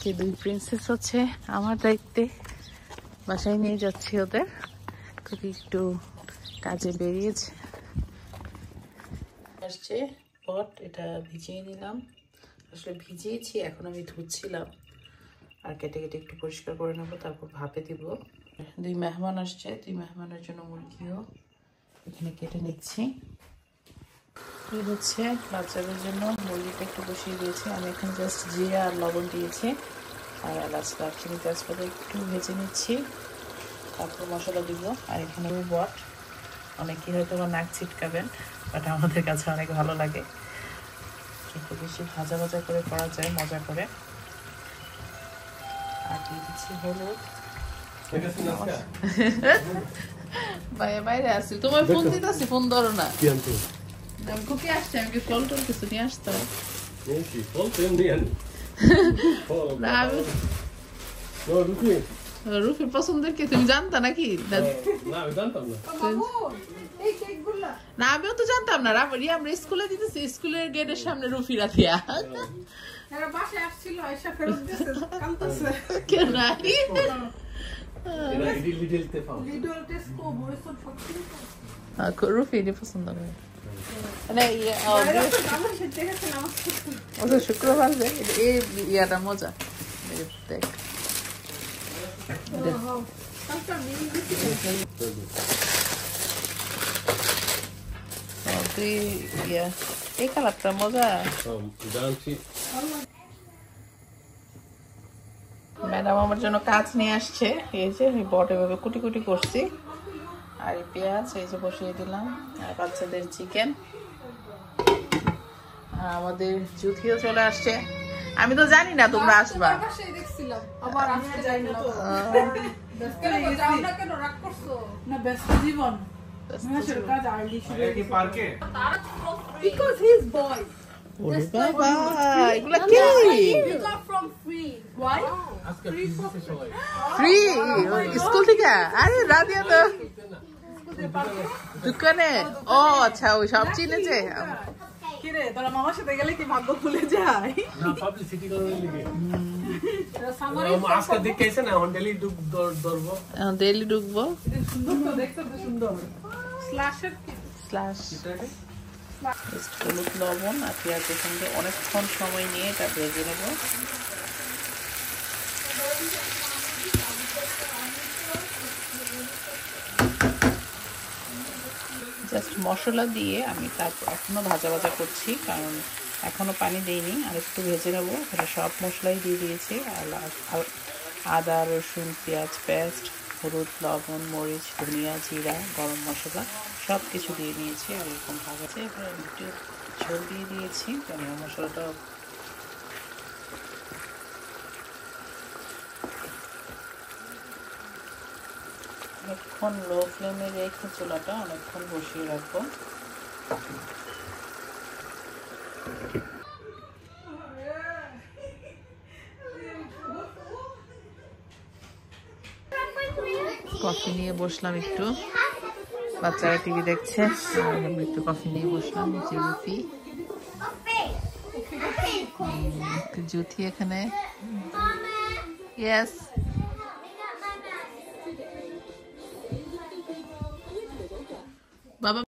আজকে দুই প্রিন্সেস হচ্ছে আমার দায়িত্বে, বাসায় নিয়ে যাচ্ছি ওদের। খুবই একটু কাজে বেরিয়েছে। আসছে পট, এটা ভিজিয়ে নিলাম, আসলে ভিজিয়েছি, এখন আমি ধুচ্ছিলাম আর কেটে কেটে একটু পরিষ্কার করে নেবো, তারপর ভাপে দিব। দুই মেহমান আসছে, দুই মেহমানের জন্য মুরগিও এখানে কেটে নিচ্ছি। এই হচ্ছে বাচ্চাদের জন্য মুরগিটা একটু বসিয়ে দিয়েছি আমি, এখানে জাস্ট জিরা আর লবণ দিয়েছি আর এলাচ দারচিনি তেজপাতা একটু ভেজে নিচ্ছি, তারপর মশলা দিব। আর এখানে বট, অনেকে হয়তো বা নাক ছিটকাবেন, বাট আমাদের কাছে অনেক ভালো লাগে, একটু বেশি ভাজা ভাজা করে করা যায় মজা করে। আর দিয়ে দিচ্ছি হলুদ। বাইরে আসছি, তোমার ফোন দিতেছি, ফোন ধরো না। আমি কুকি আসছি, আমি কি ফল টল কিছু নিয়ে আসতাম রুফির পছন্দের কি তুমি জানতা নাকি? না আমিও তো জানতাম না। আমরা স্কুলে দিতেছি, স্কুলের গেটের সামনে রুফি রাখিয়া রুফি এটি পছন্দ করে। শুক্রবার এই ইয়াটা মজা দেখ। এই কালারটা মজা। ম্যাডাম আমার জন্য কাজ নিয়ে আসছে, এই যে বট এভাবে কুটি কুটি করছি, আর এই পেঁয়াজ এই যে বসিয়ে দিলাম, আর বাচ্চাদের চিকেন। আমাদের জুথিও চলে আসছে, আমি তো জানি না তোমরা আসবা। স্কুল থেকে? আরে রাধিয়া তো দোকানে। ও আচ্ছা, ওই সব চিনেছে। তোরা মামার সাথে গেলে কি ভাগ্য খুলে যায়? ডেইলি ঢুকবো। হলুদ লবণ আর পেঁয়াজের সঙ্গে অনেকক্ষণ সময় নিয়ে এটা ভেজে নেব। জাস্ট মশলা দিয়ে আমি তারপর এখনো ভাজা ভাজা করছি, কারণ এখনো পানি দিইনি, আর একটু ভেজে নেবো। এখানে সব মশলাই দিয়ে দিয়েছি, আদা রসুন পেঁয়াজ পেস্ট, হলুদ লবণ মরিচ ধনিয়া জিরা গরম মশলা সব কিছু দিয়ে নিয়েছি। আর এরকম ভাজাতে এবার একটু ঝোল দিয়ে দিয়েছি, ধনিয়া মশলাটা অনেকক্ষণ লো ফ্লেমে রেখে চুলাটা অনেকক্ষণ বসিয়ে রাখবো। কফি নিয়ে বসলাম, একটু বাচ্চারা টিভি দেখছে, একটু কফি নিয়ে বসলাম। রুফি জুথি এখানে। ইয়েস বাবা।